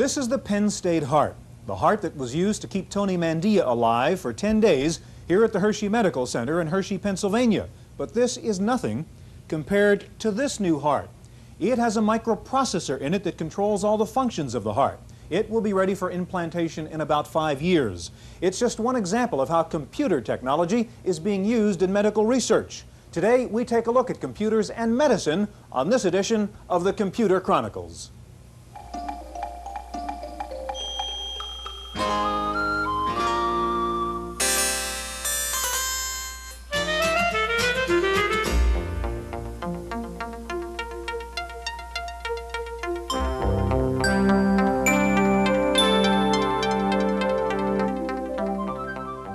This is the Penn State heart, the heart that was used to keep Tony Mandia alive for 10 days here at the Hershey Medical Center in Hershey, Pennsylvania. But this is nothing compared to this new heart. It has a microprocessor in it that controls all the functions of the heart. It will be ready for implantation in about 5 years. It's just one example of how computer technology is being used in medical research. Today, we take a look at computers and medicine on this edition of the Computer Chronicles.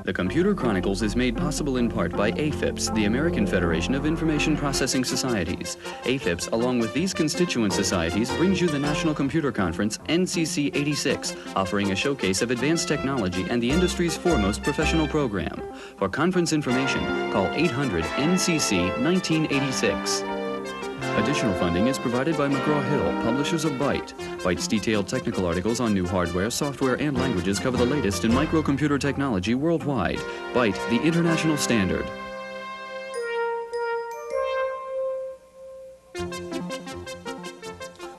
The Computer Chronicles is made possible in part by AFIPS, the American Federation of Information Processing Societies. AFIPS, along with these constituent societies, brings you the National Computer Conference, NCC 86, offering a showcase of advanced technology and the industry's foremost professional program. For conference information, call 800-NCC-1986. Additional funding is provided by McGraw-Hill, publishers of Byte. Byte's detailed technical articles on new hardware, software, and languages cover the latest in microcomputer technology worldwide. Byte, the international standard.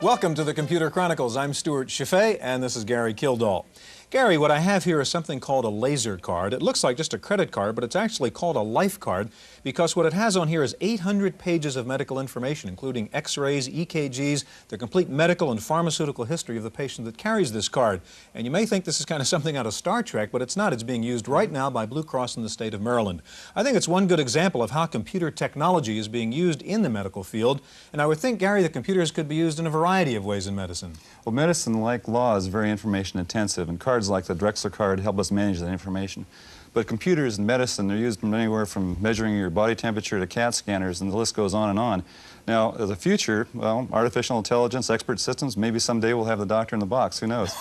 Welcome to the Computer Chronicles. I'm Stuart Chaffee, and this is Gary Kildall. Gary, what I have here is something called a laser card. It looks like just a credit card, but it's actually called a life card because what it has on here is 800 pages of medical information, including x-rays, EKGs, the complete medical and pharmaceutical history of the patient that carries this card. And you may think this is kind of something out of Star Trek, but it's not. It's being used right now by Blue Cross in the state of Maryland. I think it's one good example of how computer technology is being used in the medical field. And I would think, Gary, that computers could be used in a variety of ways in medicine. Well, medicine, like law, is very information intensive, and cards like the Drexler card help us manage that information. But computers in medicine, they're used from anywhere from measuring your body temperature to CAT scanners, and the list goes on and on. Now, the future, well, artificial intelligence, expert systems, maybe someday we'll have the doctor in the box, who knows?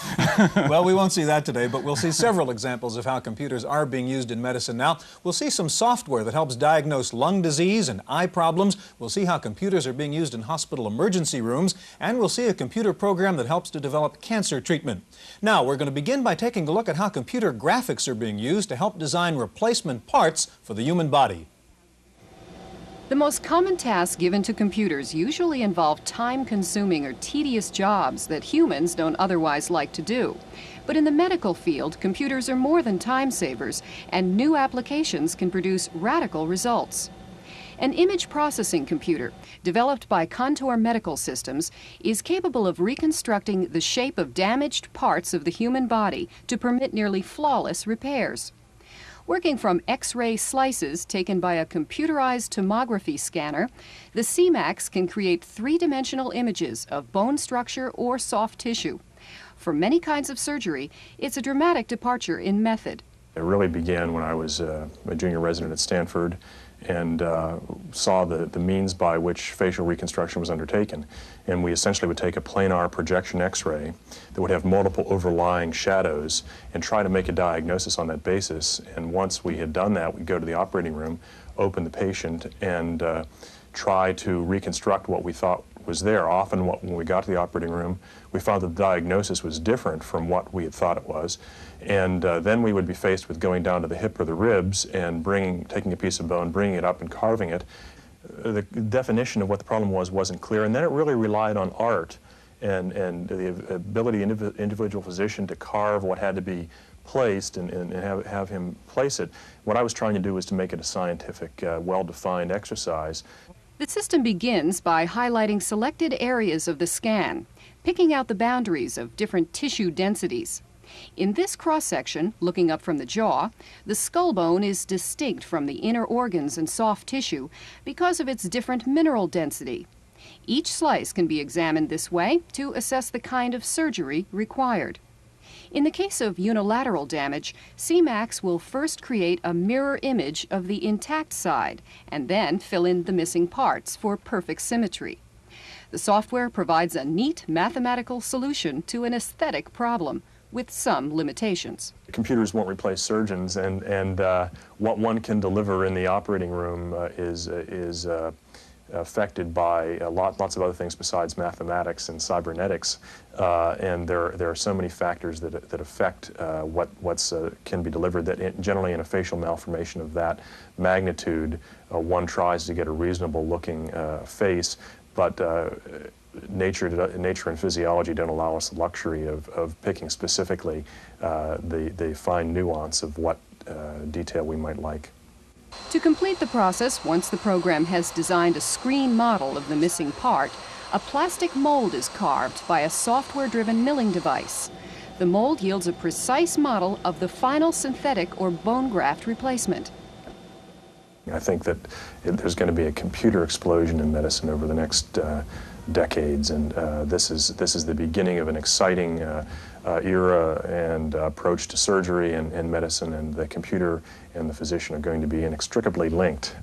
Well, we won't see that today, but we'll see several examples of how computers are being used in medicine now. We'll see some software that helps diagnose lung disease and eye problems. We'll see how computers are being used in hospital emergency rooms, and we'll see a computer program that helps to develop cancer treatment. Now, we're going to begin by taking a look at how computer graphics are being used to help design replacement parts for the human body. The most common tasks given to computers usually involve time-consuming or tedious jobs that humans don't otherwise like to do. But in the medical field, computers are more than time savers, and new applications can produce radical results. An image processing computer, developed by Contour Medical Systems, is capable of reconstructing the shape of damaged parts of the human body to permit nearly flawless repairs. Working from X-ray slices taken by a computerized tomography scanner, the CMAX can create three-dimensional images of bone structure or soft tissue. For many kinds of surgery, it's a dramatic departure in method. It really began when I was a junior resident at Stanford and saw the means by which facial reconstruction was undertaken. And we essentially would take a planar projection X-ray that would have multiple overlying shadows and try to make a diagnosis on that basis. And once we had done that, we'd go to the operating room, open the patient, and try to reconstruct what we thought was there. Often when we got to the operating room, we found that the diagnosis was different from what we had thought it was. And then we would be faced with going down to the hip or the ribs and taking a piece of bone, bringing it up and carving it. The definition of what the problem wasn't clear, and then it really relied on art and the ability of the individual physician to carve what had to be placed and have him place it. What I was trying to do was to make it a scientific, well-defined exercise. The system begins by highlighting selected areas of the scan, picking out the boundaries of different tissue densities. In this cross-section, looking up from the jaw, the skull bone is distinct from the inner organs and soft tissue because of its different mineral density. Each slice can be examined this way to assess the kind of surgery required. In the case of unilateral damage, CMAX will first create a mirror image of the intact side and then fill in the missing parts for perfect symmetry. The software provides a neat mathematical solution to an aesthetic problem, with some limitations. Computers won't replace surgeons, and what one can deliver in the operating room is affected by lots of other things besides mathematics and cybernetics, and there are so many factors that affect what can be delivered that generally in a facial malformation of that magnitude, one tries to get a reasonable looking face, but nature and physiology don't allow us the luxury of picking specifically the fine nuance of what detail we might like. To complete the process, once the program has designed a screen model of the missing part, a plastic mold is carved by a software-driven milling device. The mold yields a precise model of the final synthetic or bone graft replacement. I think that there's going to be a computer explosion in medicine over the next decades, and this is the beginning of an exciting era and approach to surgery and medicine, and the computer and the physician are going to be inextricably linked.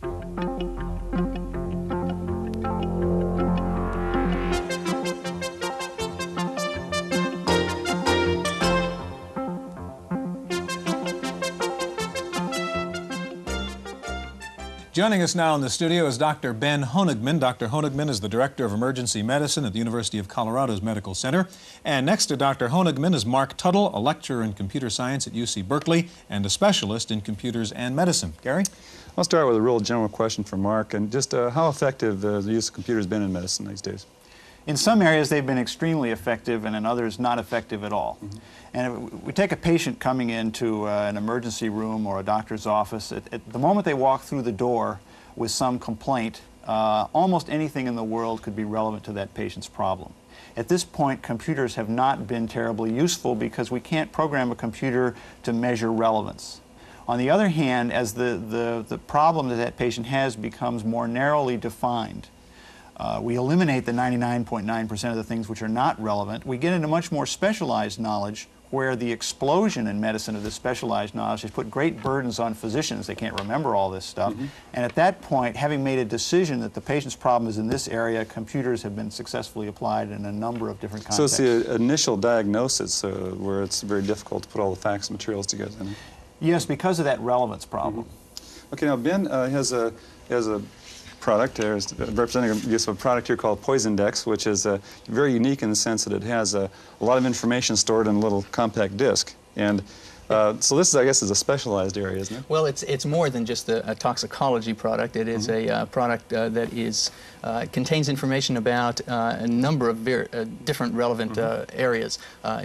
Joining us now in the studio is Dr. Ben Honigman. Dr. Honigman is the Director of Emergency Medicine at the University of Colorado's Medical Center. And next to Dr. Honigman is Mark Tuttle, a lecturer in computer science at UC Berkeley and a specialist in computers and medicine. Gary? I'll start with a real general question for Mark, and just how effective the use of computers been in medicine these days? In some areas, they've been extremely effective, and in others, not effective at all. Mm-hmm. And if we take a patient coming into an emergency room or a doctor's office, at the moment they walk through the door with some complaint, almost anything in the world could be relevant to that patient's problem. At this point, computers have not been terribly useful because we can't program a computer to measure relevance. On the other hand, as the problem that that patient has becomes more narrowly defined, we eliminate the 99.9% of the things which are not relevant. We get into much more specialized knowledge where the explosion in medicine of this specialized knowledge has put great burdens on physicians. They can't remember all this stuff. Mm-hmm. And at that point, having made a decision that the patient's problem is in this area, computers have been successfully applied in a number of different contexts. So it's the initial diagnosis where it's very difficult to put all the facts and materials together. Yes, because of that relevance problem. Mm-hmm. Okay, now Ben has a product, representing the use of a product here called Poisodex, which is very unique in the sense that it has a lot of information stored in a little compact disc. And so this, I guess, is a specialized area, isn't it? Well, it's more than just a toxicology product. It is a product that is contains information about a number of different relevant areas,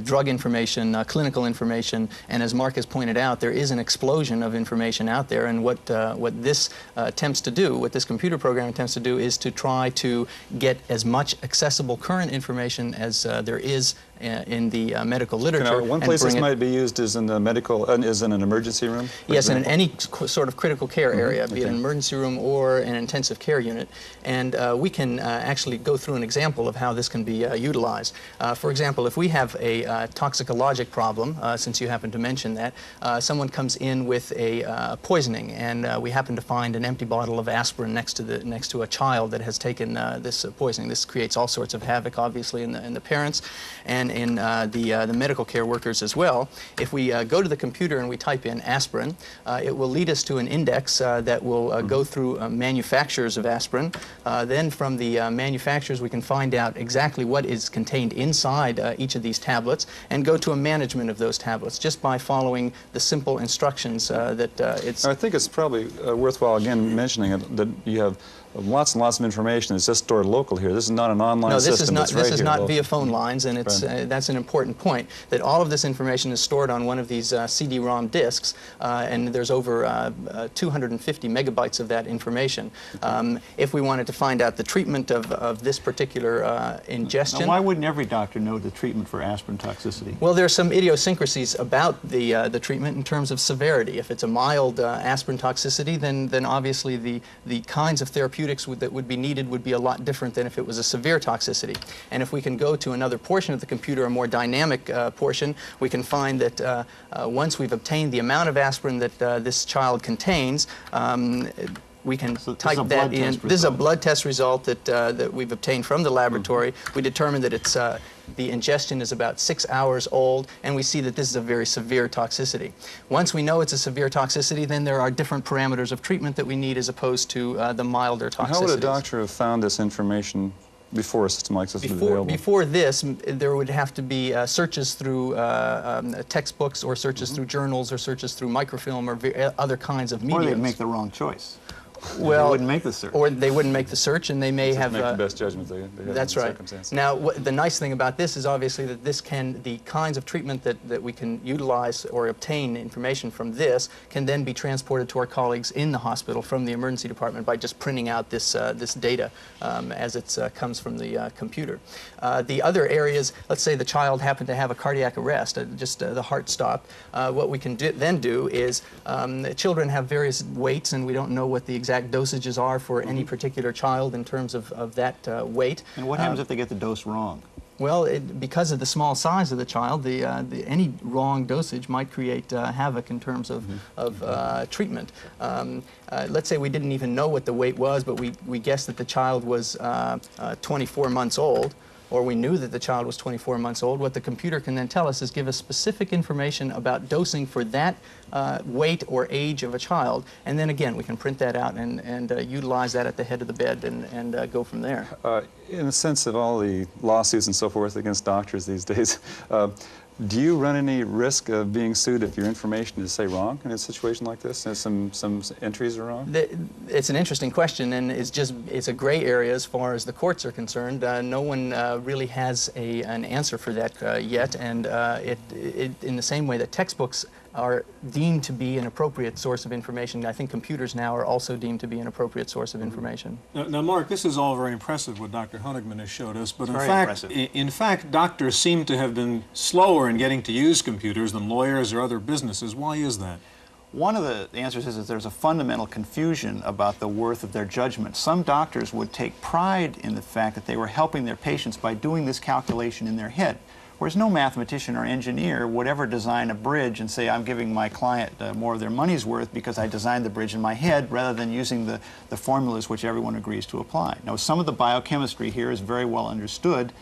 drug information, clinical information, and as Mark has pointed out, there is an explosion of information out there, and what this attempts to do, what this computer program attempts to do, is to try to get as much accessible current information as there is in the medical literature. Now, one place this might be used is in the is in an emergency room? Yes, and in any sort of critical care area, be it an emergency room or an intensive care unit. And we can actually go through an example of how this can be utilized. For example, if we have a toxicologic problem, since you happen to mention that, someone comes in with a poisoning, and we happen to find an empty bottle of aspirin next to a child that has taken this poisoning. This creates all sorts of havoc, obviously, in the parents and in the medical care workers as well. If we go to the computer and we type in aspirin, it will lead us to an index that will go through manufacturers of aspirin. Then from the manufacturers we can find out exactly what is contained inside each of these tablets and go to a management of those tablets just by following the simple instructions that it's... I think it's probably worthwhile again mentioning it, that you have lots and lots of information that's just stored local here. This is not an online system. No, this is not via phone lines, and it's that's an important point, that all of this information is stored on one of these CD-ROM disks, and there's over 250 megabytes of that information. If we wanted to find out the treatment of this particular ingestion... Now, why wouldn't every doctor know the treatment for aspirin toxicity? Well, there are some idiosyncrasies about the treatment in terms of severity. If it's a mild aspirin toxicity, then obviously the kinds of therapeutics that would be needed would be a lot different than if it was a severe toxicity. And if we can go to another portion of the computer, a more dynamic portion, we can find that we can So this is a type blood that in. test This is a result. blood test result that we've obtained from the laboratory. We determined that it's the ingestion is about 6 hours old, and we see that this is a very severe toxicity. Once we know it's a severe toxicity, then there are different parameters of treatment that we need as opposed to the milder toxicities. How would a doctor have found this information before a system like this was available? Before this, there would have to be searches through textbooks, or searches through journals, or searches through microfilm, or other kinds of mediums. Or they'd make the wrong choice. Well, they wouldn't make the search. Or they wouldn't make the search, and they may Just have... make the best judgments they have That's in the right. circumstances. Now, the nice thing about this is obviously that the kinds of treatment that we can utilize or obtain information from this can then be transported to our colleagues in the hospital from the emergency department by just printing out this data as it comes from the computer. The other areas, let's say the child happened to have a cardiac arrest, just the heart stopped. What we can then do is children have various weights, and we don't know what the exact dosages are for any particular child in terms of that weight. And what happens if they get the dose wrong? Well, because of the small size of the child, any wrong dosage might create havoc in terms of treatment. Let's say we didn't even know what the weight was, but we guessed that the child was 24 months old, or we knew that the child was 24 months old. What the computer can then tell us is give us specific information about dosing for that weight or age of a child, and then again we can print that out and utilize that at the head of the bed and go from there. In the sense of all the lawsuits and so forth against doctors these days, do you run any risk of being sued if your information is, say, wrong in a situation like this? And some entries are wrong? It's an interesting question, and it's a gray area as far as the courts are concerned. No one really has an answer for that yet, and in the same way that textbooks are deemed to be an appropriate source of information, I think computers now are also deemed to be an appropriate source of information. Now, Mark, this is all very impressive what Dr. Honigman has showed us, but Very in fact, doctors seem to have been slower in getting to use computers than lawyers or other businesses. Why is that? One of the answers is that there's a fundamental confusion about the worth of their judgment. Some doctors would take pride in the fact that they were helping their patients by doing this calculation in their head. Whereas no mathematician or engineer would ever design a bridge and say, I'm giving my client more of their money's worth because I designed the bridge in my head, rather than using the formulas which everyone agrees to apply. Now, some of the biochemistry here is very well understood,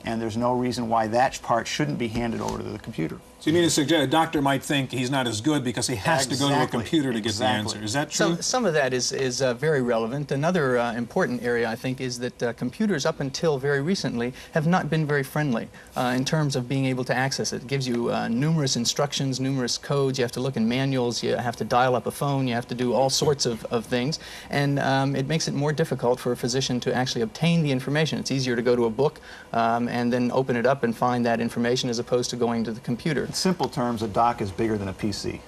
and there's no reason why that part shouldn't be handed over to the computer. So you mean to suggest a doctor might think he's not as good because he has to go to a computer to get the answer. Is that true? Some of that is very relevant. Another important area, I think, is that computers up until very recently have not been very friendly in terms of being able to access it. It gives you numerous instructions, numerous codes. You have to look in manuals. You have to dial up a phone. You have to do all sorts of things. And it makes it more difficult for a physician to actually obtain the information. It's easier to go to a book and then open it up and find that information as opposed to going to the computer. In simple terms, a dock is bigger than a PC.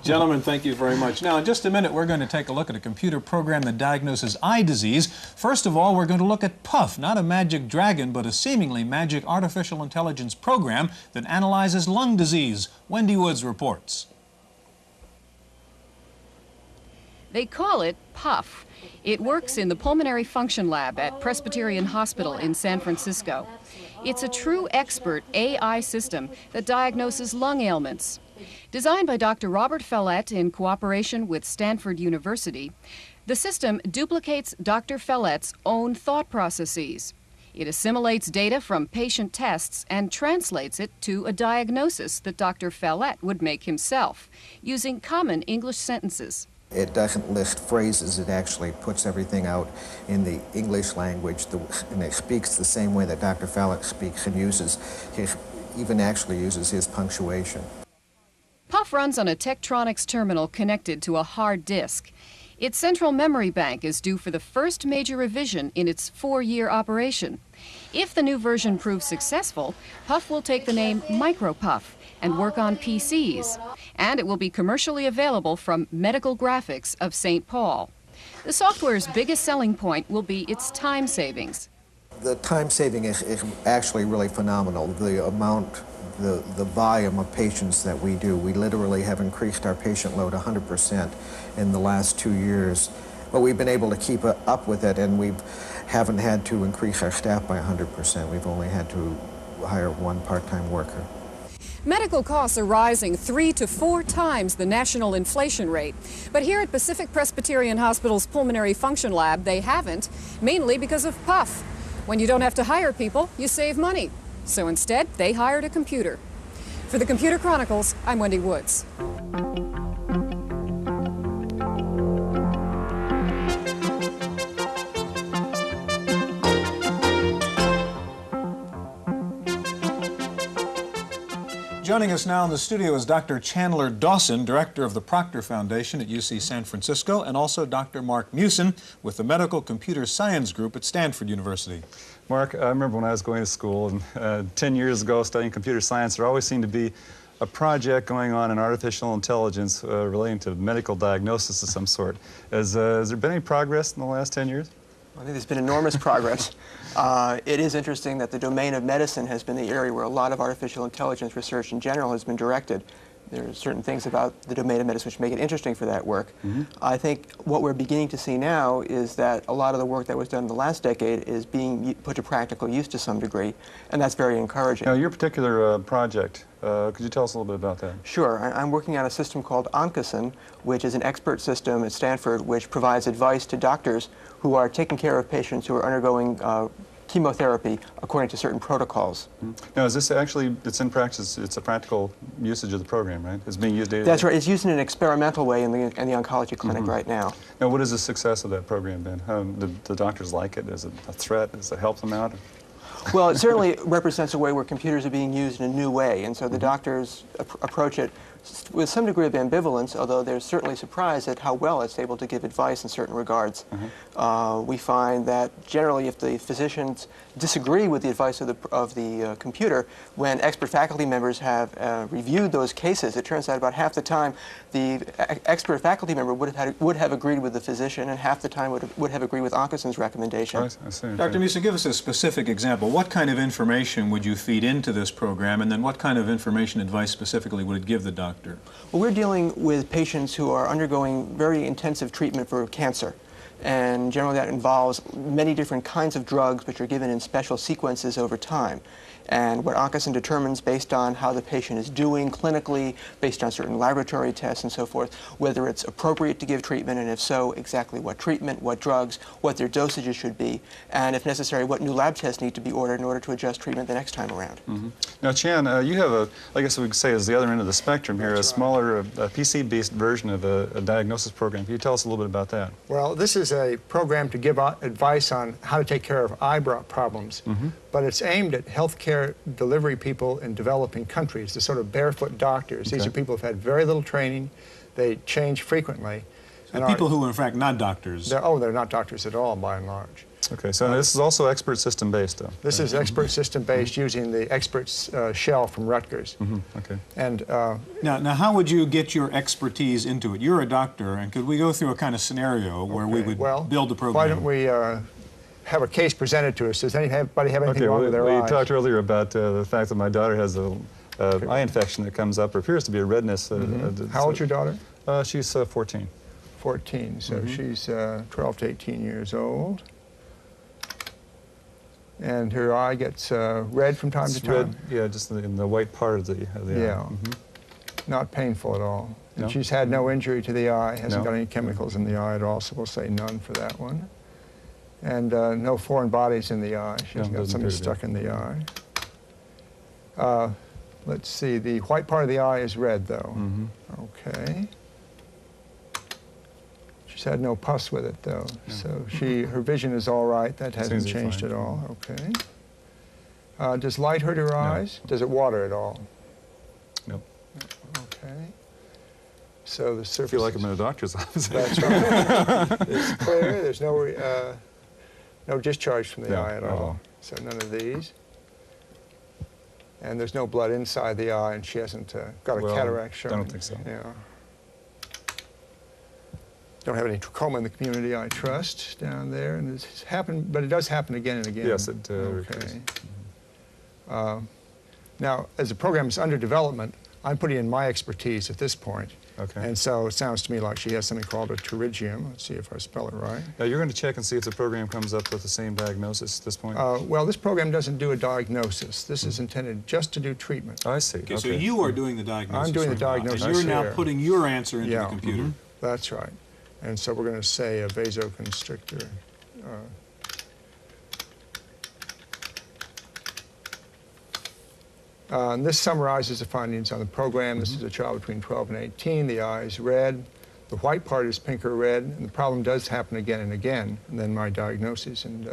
Gentlemen, thank you very much. Now, in just a minute, we're going to take a look at a computer program that diagnoses eye disease. First of all, we're going to look at Puff, not a magic dragon, but a seemingly magic artificial intelligence program that analyzes lung disease. Wendy Woods reports. They call it Puff. It works in the Pulmonary Function Lab at Presbyterian Hospital in San Francisco. It's a true expert AI system that diagnoses lung ailments. Designed by Dr. Robert Fellett in cooperation with Stanford University, the system duplicates Dr. Fellett's own thought processes. It assimilates data from patient tests and translates it to a diagnosis that Dr. Fellett would make himself, using common English sentences. It doesn't list phrases, it actually puts everything out in the English language, and it speaks the same way that Dr. Fellett speaks, and even actually uses his punctuation. Puff runs on a Tektronix terminal connected to a hard disk. Its central memory bank is due for the first major revision in its 4-year operation. If the new version proves successful, Puff will take the name MicroPuff and work on PCs, and it will be commercially available from Medical Graphics of St. Paul. The software's biggest selling point will be its time savings. The time saving is actually really phenomenal. The amount, the volume of patients that we do, we literally have increased our patient load 100% in the last 2 years. But we've been able to keep up with it, and we haven't had to increase our staff by 100%. We've only had to hire one part-time worker. Medical costs are rising 3 to 4 times the national inflation rate. But here at Pacific Presbyterian Hospital's Pulmonary Function Lab, they haven't, mainly because of PUF. When you don't have to hire people, you save money. So instead, they hired a computer. For the Computer Chronicles, I'm Wendy Woods. Joining us now in the studio is Dr. Chandler Dawson, director of the Proctor Foundation at UC San Francisco, and also Dr. Mark Musin with the Medical Computer Science Group at Stanford University. Mark, I remember when I was going to school, and 10 years ago studying computer science, there always seemed to be a project going on in artificial intelligence relating to medical diagnosis of some sort. Has there been any progress in the last 10 years? I think there's been enormous progress. It is interesting that the domain of medicine has been the area where a lot of artificial intelligence research in general has been directed. There are certain things about the domain of medicine which make it interesting for that work. I think what we're beginning to see now is that a lot of the work that was done in the last decade is being put to practical use to some degree, and that's very encouraging. Now, your particular project, could you tell us a little bit about that? Sure. I'm working on a system called Oncoson, which is an expert system at Stanford which provides advice to doctors who are taking care of patients who are undergoing chemotherapy according to certain protocols. Now, is this actually, it's in practice, it's a practical usage of the program, right? It's being used daily? That's right. It's used in an experimental way in the oncology clinic right now. Now, what is the success of that program, Ben? Do the doctors like it? Is it a threat? Does it help them out? Well, it certainly represents a way where computers are being used in a new way, and so the doctors approach it with some degree of ambivalence, although they're certainly surprised at how well it's able to give advice in certain regards. We find that generally if the physicians disagree with the advice of the computer, when expert faculty members have reviewed those cases, it turns out about half the time the expert faculty member would have agreed with the physician, and half the time would have agreed with Oncoson's recommendation. I see. Dr. Musin, give us a specific example. What kind of information would you feed into this program, and then what kind of information advice specifically would it give the doctor? Well, we're dealing with patients who are undergoing very intensive treatment for cancer. And generally that involves many different kinds of drugs which are given in special sequences over time. And what Oncoson determines based on how the patient is doing clinically, based on certain laboratory tests and so forth, whether it's appropriate to give treatment, and if so, exactly what treatment, what drugs, what their dosages should be, and if necessary, what new lab tests need to be ordered in order to adjust treatment the next time around. Now, Chan, you have I guess we could say is the other end of the spectrum here, a smaller PC-based version of a diagnosis program. Can you tell us a little bit about that? Well, this is a program to give advice on how to take care of eye problems, but it's aimed at healthcare delivery people in developing countries, the sort of barefoot doctors. Okay. These are people who've had very little training, they change frequently. And people who are in fact not doctors. They're not doctors at all by and large. Okay, so this is also expert system based, though. This is expert system based using the expert shell from Rutgers. Okay. And Now, how would you get your expertise into it? You're a doctor, and could we go through a kind of scenario where we would build the program? Why don't we have a case presented to us? Does anybody have anything wrong with their eyes? We talked earlier about the fact that my daughter has an eye infection that comes up, or appears to be a redness. How old's your daughter? She's 14. 14, so she's 12 to 18 years old. And her eye gets red from time to time? Red, yeah, just in the white part of the eye. Not painful at all. And No? she's had no injury to the eye, hasn't got any chemicals in the eye at all, so we'll say none for that one. And no foreign bodies in the eye. She hasn't got something stuck in the eye. Let's see, the white part of the eye is red, though. Okay. She's had no pus with it, though, so her vision is all right. That hasn't changed at all. Okay. Does light hurt her eyes? Does it water at all? No. Okay. So the surface. I feel like I'm in a doctor's office. That's right. It's clear. There's no discharge from the eye at all. So none of these. And there's no blood inside the eye, and she hasn't got a cataract showing. I don't think so. Yeah. Don't have any trachoma in the community, I trust, down there. And it's happened, but it does happen again and again. Yes, it recurs. Now, as the program is under development, I'm putting in my expertise at this point. Okay. And so it sounds to me like she has something called a pterygium. Let's see if I spell it right. Now, you're going to check and see if the program comes up with the same diagnosis at this point? Well, this program doesn't do a diagnosis. This is intended just to do treatment. Oh, I see. Okay, so you are doing the diagnosis. I'm doing the right now, diagnosis and you're now here. putting your answer into the computer. That's right. And so we're going to say a vasoconstrictor. And this summarizes the findings on the program. This is a child between 12 and 18. The eye is red. The white part is pink or red. And the problem does happen again and again. And then my diagnosis and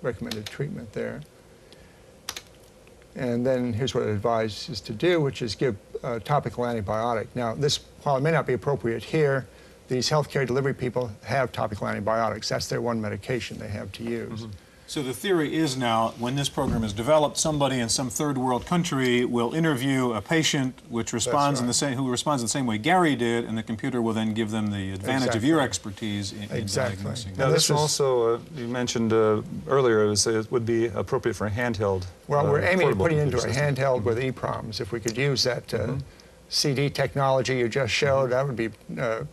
recommended treatment there. And then here's what it advises to do, which is give a topical antibiotic. Now, this, while it may not be appropriate here, these healthcare delivery people have topical antibiotics. That's their one medication they have to use. So the theory is now, when this program is developed, somebody in some third world country will interview a patient which responds who responds in the same way Gary did, and the computer will then give them the advantage of your expertise in diagnosing. Now, this also, you mentioned earlier, it would be appropriate for a handheld. Well, we're aiming at putting into a system. handheld with EPROMs. If we could use that CD technology you just showed, that would be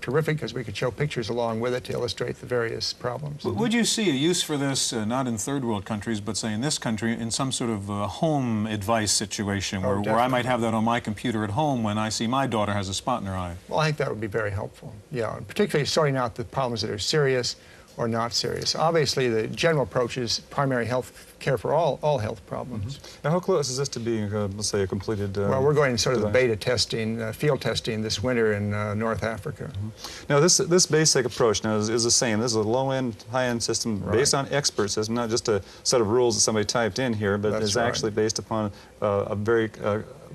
terrific, because we could show pictures along with it to illustrate the various problems. Would you see a use for this, not in third world countries, but say in this country, in some sort of home advice situation where I might have that on my computer at home when I see my daughter has a spot in her eye? Well, I think that would be very helpful, yeah, particularly sorting out the problems that are serious or not serious. Obviously, the general approach is primary health care for all health problems. Now, how close is this to being, let's say, a completed well, we're going sort of the device? beta testing, field testing this winter in North Africa. Now, this basic approach now is the same. This is a low-end, high-end system based on expert system, not just a set of rules that somebody typed in here, but is actually based upon a very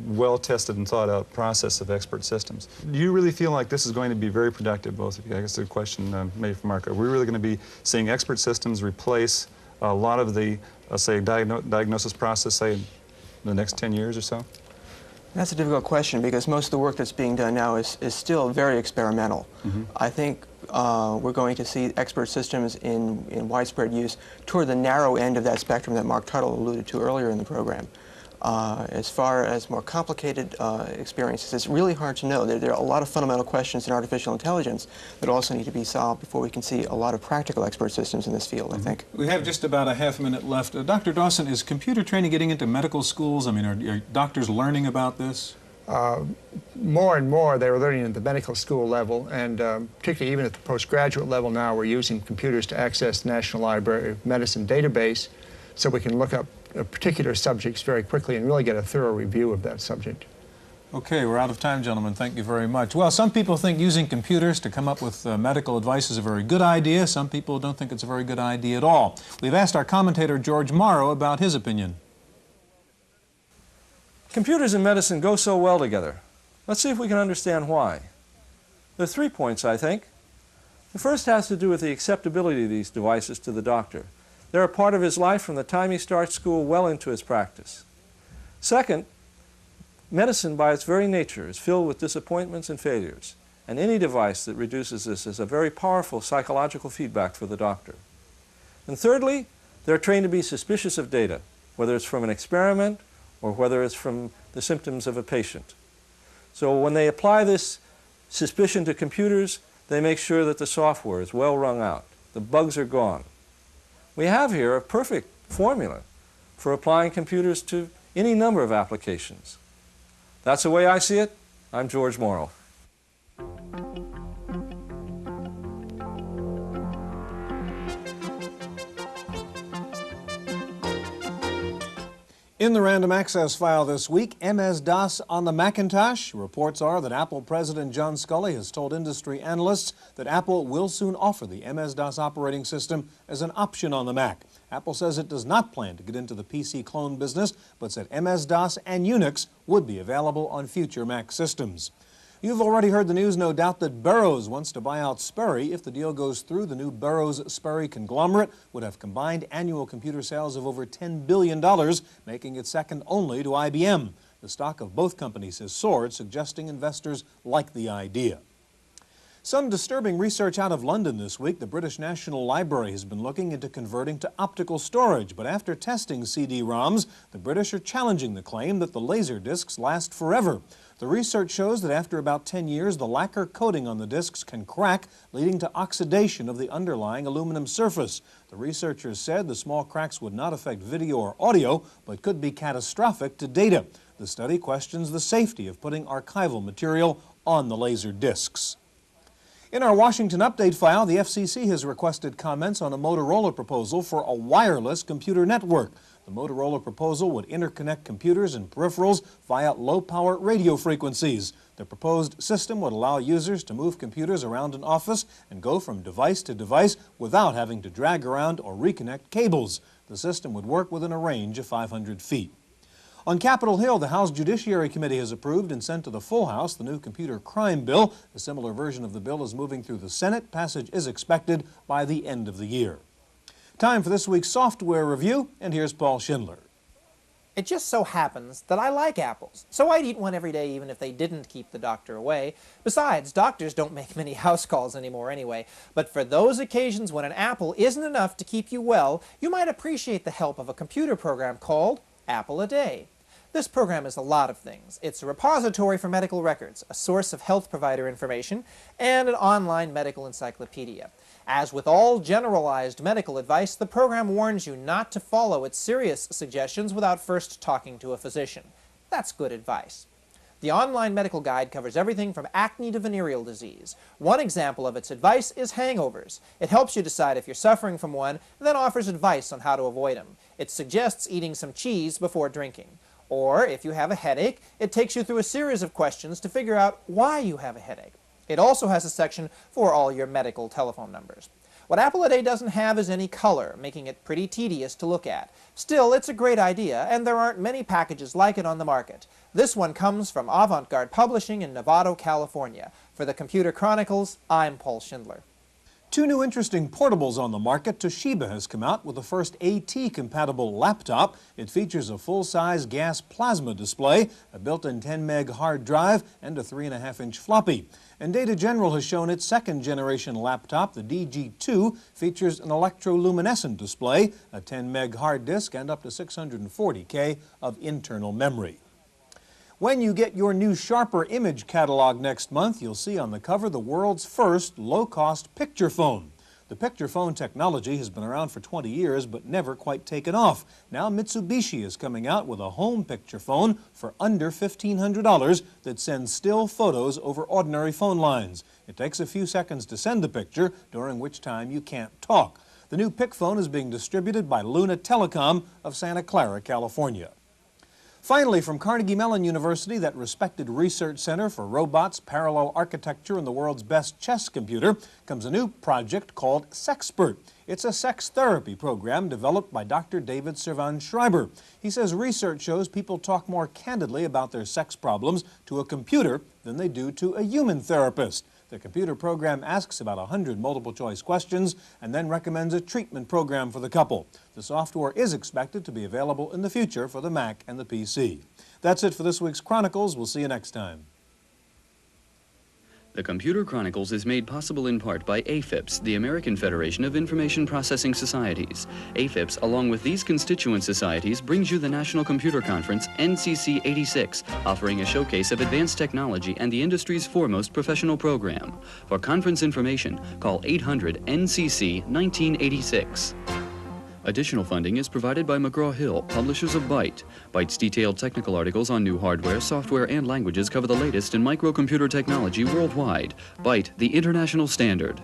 well-tested and thought-out process of expert systems. Do you really feel like this is going to be very productive, both of you? I guess the question maybe for Mark. Are we really going to be seeing expert systems replace a lot of the, say, diagnosis process, say, in the next 10 years or so? That's a difficult question, because most of the work that's being done now is still very experimental. I think we're going to see expert systems in widespread use toward the narrow end of that spectrum that Mark Tuttle alluded to earlier in the program. As far as more complicated experiences, it's really hard to know. There are a lot of fundamental questions in artificial intelligence that also need to be solved before we can see a lot of practical expert systems in this field, I think. We have just about a half minute left. Dr. Dawson, is computer training getting into medical schools? I mean, are doctors learning about this? More and more they're learning at the medical school level, and particularly even at the postgraduate level now, we're using computers to access the National Library of Medicine database so we can look up particular subjects very quickly and really get a thorough review of that subject. Okay, we're out of time, gentlemen. Thank you very much. Well, some people think using computers to come up with medical advice is a very good idea. Some people don't think it's a very good idea at all. We've asked our commentator, George Morrow, about his opinion. Computers and medicine go so well together. Let's see if we can understand why. There are 3 points, I think. The first has to do with the acceptability of these devices to the doctor. They're a part of his life from the time he starts school well into his practice. Second, medicine by its very nature is filled with disappointments and failures, and any device that reduces this is a very powerful psychological feedback for the doctor. And thirdly, they're trained to be suspicious of data, whether it's from an experiment or whether it's from the symptoms of a patient. So when they apply this suspicion to computers, they make sure that the software is well wrung out, the bugs are gone. We have here a perfect formula for applying computers to any number of applications. That's the way I see it. I'm George Morrow. In the Random Access file this week, MS-DOS on the Macintosh. Reports are that Apple President John Sculley has told industry analysts that Apple will soon offer the MS-DOS operating system as an option on the Mac. Apple says it does not plan to get into the PC clone business, but said MS-DOS and Unix would be available on future Mac systems. You've already heard the news, no doubt, that Burroughs wants to buy out Sperry. If the deal goes through, the new Burroughs-Sperry conglomerate would have combined annual computer sales of over $10 billion, making it second only to IBM. The stock of both companies has soared, suggesting investors like the idea. Some disturbing research out of London this week. The British National Library has been looking into converting to optical storage, but after testing CD-ROMs, the British are challenging the claim that the laser discs last forever. The research shows that after about 10 years, the lacquer coating on the discs can crack, leading to oxidation of the underlying aluminum surface. The researchers said the small cracks would not affect video or audio, but could be catastrophic to data. The study questions the safety of putting archival material on the laser discs. In our Washington Update file, the FCC has requested comments on a Motorola proposal for a wireless computer network. The Motorola proposal would interconnect computers and peripherals via low-power radio frequencies. The proposed system would allow users to move computers around an office and go from device to device without having to drag around or reconnect cables. The system would work within a range of 500 feet. On Capitol Hill, the House Judiciary Committee has approved and sent to the full House the new computer crime bill. A similar version of the bill is moving through the Senate. Passage is expected by the end of the year. Time for this week's software review, and here's Paul Schindler. It just so happens that I like apples, so I'd eat one every day even if they didn't keep the doctor away. Besides, doctors don't make many house calls anymore anyway. But for those occasions when an apple isn't enough to keep you well, you might appreciate the help of a computer program called Apple a Day. This program is a lot of things. It's a repository for medical records, a source of health provider information, and an online medical encyclopedia. As with all generalized medical advice, the program warns you not to follow its serious suggestions without first talking to a physician. That's good advice. The online medical guide covers everything from acne to venereal disease. One example of its advice is hangovers. It helps you decide if you're suffering from one, and then offers advice on how to avoid them. It suggests eating some cheese before drinking. Or, if you have a headache, it takes you through a series of questions to figure out why you have a headache. It also has a section for all your medical telephone numbers. What Apple a Day doesn't have is any color, making it pretty tedious to look at. Still, it's a great idea, and there aren't many packages like it on the market. This one comes from Avant-Garde Publishing in Novato, California. For the Computer Chronicles, I'm Paul Schindler. Two new interesting portables on the market. Toshiba has come out with the first AT-compatible laptop. It features a full-size gas plasma display, a built-in 10-meg hard drive, and a 3.5-inch floppy. And Data General has shown its second-generation laptop, the DG2, features an electroluminescent display, a 10-meg hard disk, and up to 640K of internal memory. When you get your new Sharper image catalog next month, you'll see on the cover the world's first low-cost picture phone. The picture phone technology has been around for 20 years but never quite taken off. Now Mitsubishi is coming out with a home picture phone for under $1,500 that sends still photos over ordinary phone lines. It takes a few seconds to send the picture, during which time you can't talk. The new Pic phone is being distributed by Luna Telecom of Santa Clara, California. Finally, from Carnegie Mellon University, that respected research center for robots, parallel architecture, and the world's best chess computer, comes a new project called Sexpert. It's a sex therapy program developed by Dr. David Servan-Schreiber. He says research shows people talk more candidly about their sex problems to a computer than they do to a human therapist. The computer program asks about 100 multiple-choice questions and then recommends a treatment program for the couple. The software is expected to be available in the future for the Mac and the PC. That's it for this week's Chronicles. We'll see you next time. The Computer Chronicles is made possible in part by AFIPS, the American Federation of Information Processing Societies. AFIPS, along with these constituent societies, brings you the National Computer Conference, NCC 86, offering a showcase of advanced technology and the industry's foremost professional program. For conference information, call 800-NCC-1986. Additional funding is provided by McGraw-Hill, publishers of Byte. Byte's detailed technical articles on new hardware, software, and languages cover the latest in microcomputer technology worldwide. Byte, the international standard.